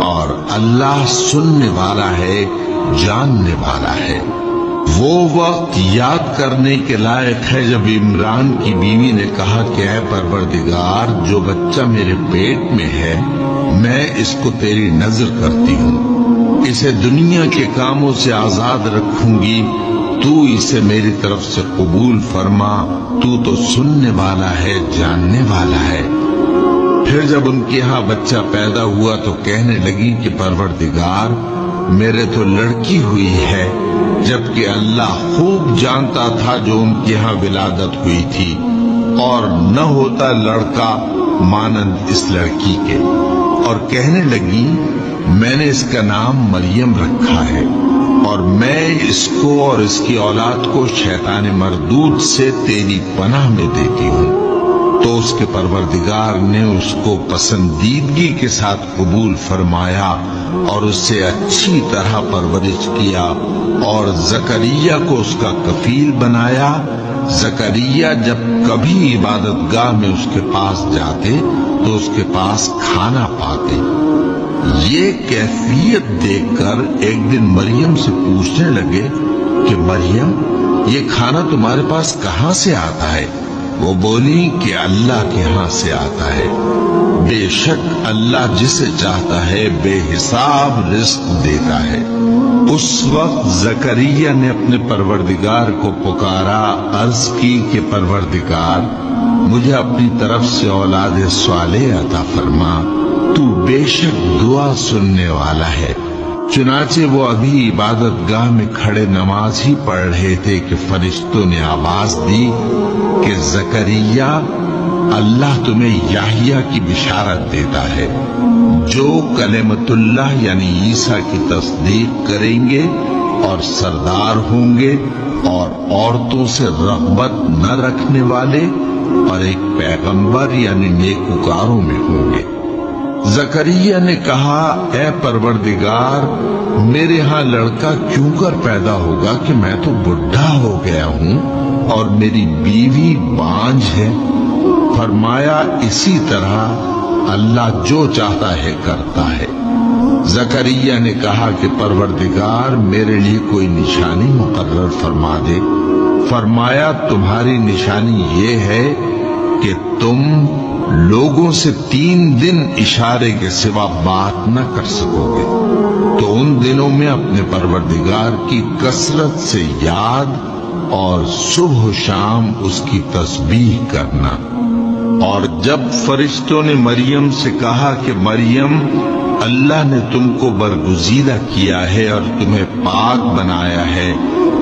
اور اللہ سننے والا ہے، جاننے والا ہے۔ وہ وقت یاد کرنے کے لائق ہے جب عمران کی بیوی نے کہا کہ اے پروردگار، جو بچہ میرے پیٹ میں ہے میں اس کو تیری نذر کرتی ہوں، اسے دنیا کے کاموں سے آزاد رکھوں گی، تو اسے میری طرف سے قبول فرما، تو تو سننے والا ہے، جاننے والا ہے۔ پھر جب ان کے ہاں بچہ پیدا ہوا تو کہنے لگی کہ پروردگار، میرے تو لڑکی ہوئی ہے، جبکہ اللہ خوب جانتا تھا جو ان کے ہاں ولادت ہوئی تھی، اور نہ ہوتا لڑکا مانند اس لڑکی کے۔ اور کہنے لگی میں نے اس کا نام مریم رکھا ہے، اور میں اس کو اور اس کی اولاد کو شیطان مردود سے تیری پناہ میں دیتی ہوں۔ تو اس کے پروردگار نے اس کو پسندیدگی کے ساتھ قبول فرمایا اور اس سے اچھی طرح پرورش کیا، اور زکریا کو اس کا کفیل بنایا۔ زکریا جب کبھی عبادت گاہ میں اس کے پاس جاتے تو اس کے پاس کھانا پاتے۔ یہ کیفیت دیکھ کر ایک دن مریم سے پوچھنے لگے کہ مریم، یہ کھانا تمہارے پاس کہاں سے آتا ہے؟ وہ بولی کہ اللہ کے ہاں سے آتا ہے، بے شک اللہ جسے چاہتا ہے بے حساب رزق دیتا ہے۔ اس وقت زکریا نے اپنے پروردگار کو پکارا، عرض کی کہ پروردگار، مجھے اپنی طرف سے اولاد صالح عطا فرما، تو بے شک دعا سننے والا ہے۔ چنانچہ وہ ابھی عبادت گاہ میں کھڑے نماز ہی پڑھ رہے تھے کہ فرشتوں نے آواز دی کہ زکریا، اللہ تمہیں یحییٰ کی بشارت دیتا ہے، جو کلمۃ اللہ یعنی عیسیٰ کی تصدیق کریں گے اور سردار ہوں گے، اور عورتوں سے رغبت نہ رکھنے والے، اور ایک پیغمبر یعنی نیکوکاروں میں ہوں گے۔ زکریا نے کہا اے پروردگار، میرے ہاں لڑکا کیوں کر پیدا ہوگا کہ میں تو بڈھا ہو گیا ہوں اور میری بیوی بانجھ ہے۔ فرمایا اسی طرح اللہ جو چاہتا ہے کرتا ہے۔ زکریا نے کہا کہ پروردگار، میرے لیے کوئی نشانی مقرر فرما دے۔ فرمایا تمہاری نشانی یہ ہے کہ تم لوگوں سے 3 دن اشارے کے سوا بات نہ کر سکو گے، تو ان دنوں میں اپنے پروردگار کی کثرت سے یاد اور صبح و شام اس کی تسبیح کرنا۔ اور جب فرشتوں نے مریم سے کہا کہ مریم، اللہ نے تم کو برگزیدہ کیا ہے اور تمہیں پاک بنایا ہے،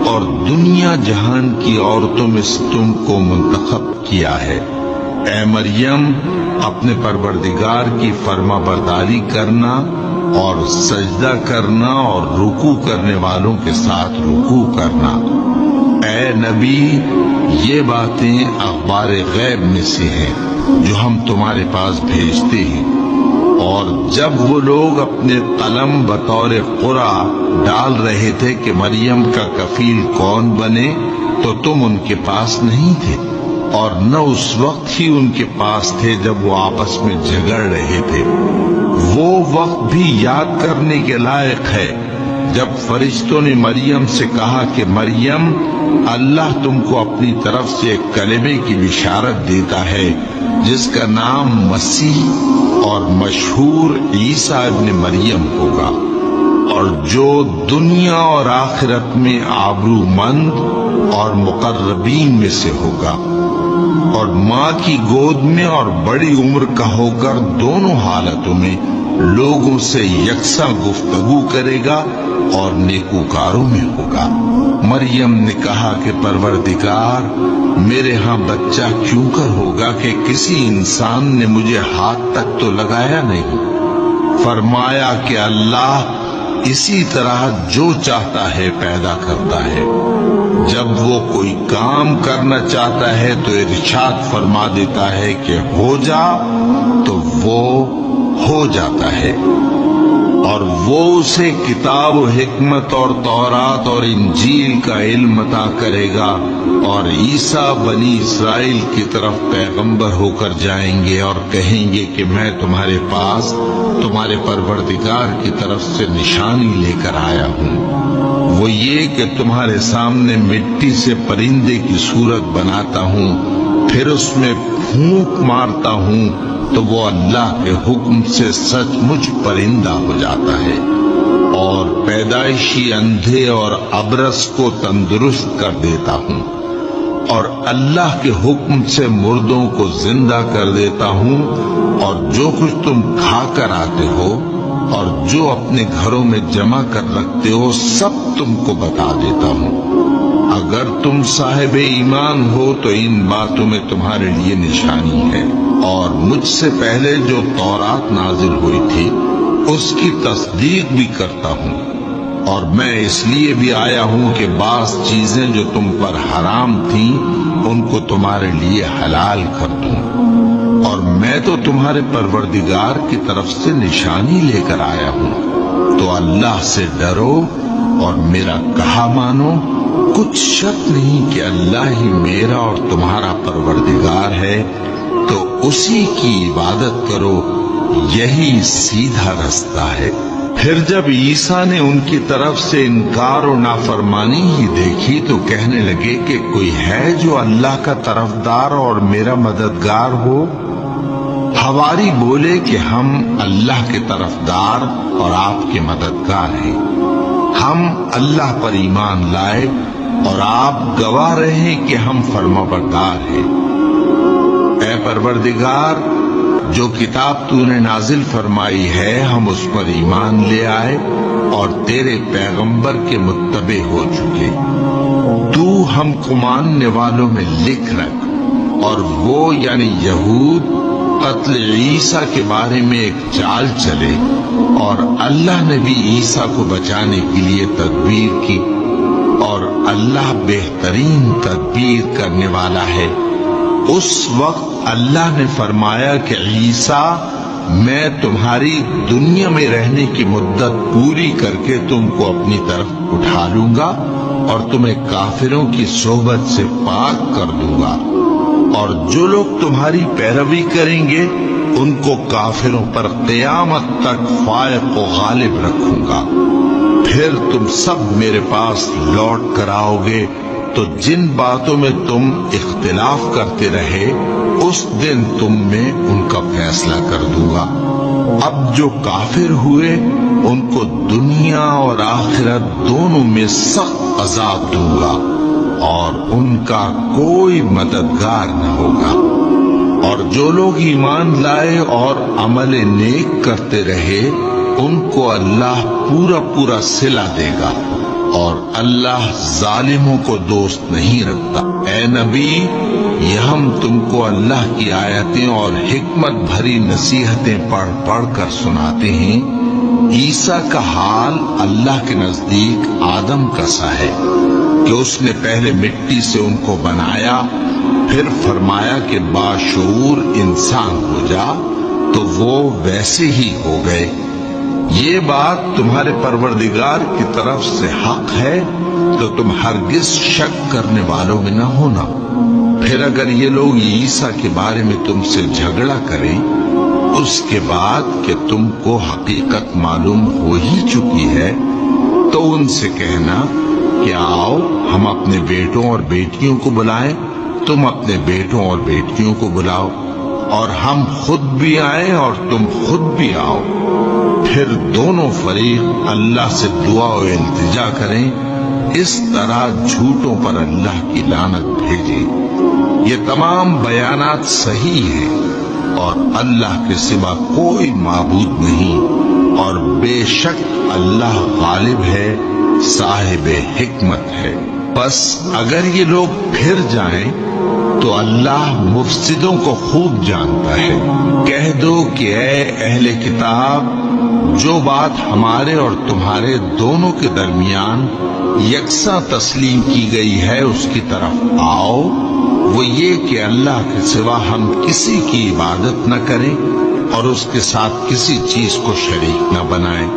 اور دنیا جہان کی عورتوں میں سے تم کو منتخب کیا ہے، اے مریم اپنے پروردگار کی فرما برداری کرنا اور سجدہ کرنا اور رکوع کرنے والوں کے ساتھ رکوع کرنا۔ اے نبی، یہ باتیں اخبار غیب میں سے ہیں جو ہم تمہارے پاس بھیجتے ہیں۔ اور جب وہ لوگ اپنے قلم بطور قرعہ ڈال رہے تھے کہ مریم کا کفیل کون بنے، تو تم ان کے پاس نہیں تھے، اور نہ اس وقت ہی ان کے پاس تھے جب وہ آپس میں جھگڑ رہے تھے۔ وہ وقت بھی یاد کرنے کے لائق ہے جب فرشتوں نے مریم سے کہا کہ مریم، اللہ تم کو اپنی طرف سے ایک کلمے کی بشارت دیتا ہے جس کا نام مسیح اور مشہور عیسیٰ ابن مریم ہوگا، اور جو دنیا اور آخرت میں آبرو مند اور مقربین میں سے ہوگا، اور ماں کی گود میں اور بڑی عمر کا ہو کر دونوں حالتوں میں لوگوں سے یکساں گفتگو کرے گا اور نیکوکاروں میں ہوگا۔ مریم نے کہا کہ پروردگار، میرے ہاں بچہ کیوں کر ہوگا کہ کسی انسان نے مجھے ہاتھ تک تو لگایا نہیں؟ فرمایا کہ اللہ اسی طرح جو چاہتا ہے پیدا کرتا ہے، جب وہ کوئی کام کرنا چاہتا ہے تو ارشاد فرما دیتا ہے کہ ہو جا، تو وہ ہو جاتا ہے، اور وہ اسے کتاب و حکمت اور تورات اور انجیل کا علم عطا کرے گا، اور عیسیٰ بنی اسرائیل کی طرف پیغمبر ہو کر جائیں گے اور کہیں گے کہ میں تمہارے پاس تمہارے پروردگار کی طرف سے نشانی لے کر آیا ہوں، وہ یہ کہ تمہارے سامنے مٹی سے پرندے کی صورت بناتا ہوں، پھر اس میں پھونک مارتا ہوں تو وہ اللہ کے حکم سے سچ مچ پرندہ ہو جاتا ہے، اور پیدائشی اندھے اور ابرص کو تندرست کر دیتا ہوں، اور اللہ کے حکم سے مردوں کو زندہ کر دیتا ہوں، اور جو کچھ تم کھا کر آتے ہو اور جو اپنے گھروں میں جمع کر رکھتے ہو سب تم کو بتا دیتا ہوں۔ اگر تم صاحب ایمان ہو تو ان باتوں میں تمہارے لیے نشانی ہے، اور مجھ سے پہلے جو تورات نازل ہوئی تھی اس کی تصدیق بھی کرتا ہوں، اور میں اس لیے بھی آیا ہوں کہ بعض چیزیں جو تم پر حرام تھیں ان کو تمہارے لیے حلال کر دوں، اور میں تو تمہارے پروردگار کی طرف سے نشانی لے کر آیا ہوں، تو اللہ سے ڈرو اور میرا کہا مانو۔ کچھ شک نہیں کہ اللہ ہی میرا اور تمہارا پروردگار ہے، تو اسی کی عبادت کرو، یہی سیدھا رستہ ہے۔ پھر جب عیسیٰ نے ان کی طرف سے انکار و نافرمانی ہی دیکھی تو کہنے لگے کہ کوئی ہے جو اللہ کا طرفدار اور میرا مددگار ہو؟ حواری بولے کہ ہم اللہ کے طرفدار اور آپ کے مددگار ہیں، ہم اللہ پر ایمان لائے اور آپ گواہ رہے کہ ہم فرمانبردار ہیں۔ اے پروردگار، جو کتاب تو نے نازل فرمائی ہے ہم اس پر ایمان لے آئے اور تیرے پیغمبر کے متبع ہو چکے، تو ہم کو ماننے والوں میں لکھ رکھ۔ اور وہ یعنی یہود قتل عیسیٰ کے بارے میں ایک چال چلے، اور اللہ نے بھی عیسیٰ کو بچانے کے لیے تدبیر کی، اور اللہ بہترین تدبیر کرنے والا ہے۔ اس وقت اللہ نے فرمایا کہ عیسیٰ، میں تمہاری دنیا میں رہنے کی مدت پوری کر کے تم کو اپنی طرف اٹھا لوں گا اور تمہیں کافروں کی صحبت سے پاک کر دوں گا، اور جو لوگ تمہاری پیروی کریں گے ان کو کافروں پر قیامت تک فائق و غالب رکھوں گا۔ پھر تم سب میرے پاس لوٹ کر آؤ گے، تو جن باتوں میں تم اختلاف کرتے رہے اس دن تم میں ان کا فیصلہ کر دوں گا۔ اب جو کافر ہوئے ان کو دنیا اور آخرت دونوں میں سخت عذاب دوں گا، اور ان کا کوئی مددگار نہ ہوگا۔ اور جو لوگ ایمان لائے اور عمل نیک کرتے رہے ان کو اللہ پورا پورا صلہ دے گا، اور اللہ ظالموں کو دوست نہیں رکھتا۔ اے نبی، یہ ہم تم کو اللہ کی آیتیں اور حکمت بھری نصیحتیں پڑھ پڑھ کر سناتے ہیں۔ عیسیٰ کا حال اللہ کے نزدیک آدم کا سا ہے کہ اس نے پہلے مٹی سے ان کو بنایا، پھر فرمایا کہ باشعور انسان ہو جا، تو وہ ویسے ہی ہو گئے۔ یہ بات تمہارے پروردگار کی طرف سے حق ہے، تو تم ہرگز شک کرنے والوں میں نہ ہونا۔ پھر اگر یہ لوگ عیسیٰ کے بارے میں تم سے جھگڑا کریں اس کے بعد کہ تم کو حقیقت معلوم ہو ہی چکی ہے، تو ان سے کہنا کہ آؤ ہم اپنے بیٹوں اور بیٹیوں کو بلائیں، تم اپنے بیٹوں اور بیٹیوں کو بلاؤ، اور ہم خود بھی آئیں اور تم خود بھی آؤ، پھر دونوں فریق اللہ سے دعا و التجا کریں، اس طرح جھوٹوں پر اللہ کی لعنت بھیجیں۔ یہ تمام بیانات صحیح ہیں، اور اللہ کے سوا کوئی معبود نہیں، اور بے شک اللہ غالب ہے، صاحب حکمت ہے۔ بس اگر یہ لوگ پھر جائیں تو اللہ مفسدوں کو خوب جانتا ہے۔ کہہ دو کہ اے اہل کتاب، جو بات ہمارے اور تمہارے دونوں کے درمیان یکساں تسلیم کی گئی ہے اس کی طرف آؤ، وہ یہ کہ اللہ کے سوا ہم کسی کی عبادت نہ کریں اور اس کے ساتھ کسی چیز کو شریک نہ بنائیں،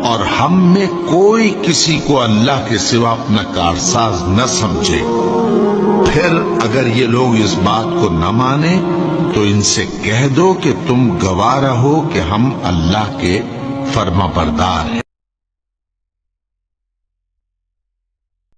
اور ہم میں کوئی کسی کو اللہ کے سوا اپنا کارساز نہ سمجھے۔ پھر اگر یہ لوگ اس بات کو نہ مانے تو ان سے کہہ دو کہ تم گواہ رہو کہ ہم اللہ کے فرما بردار ہیں۔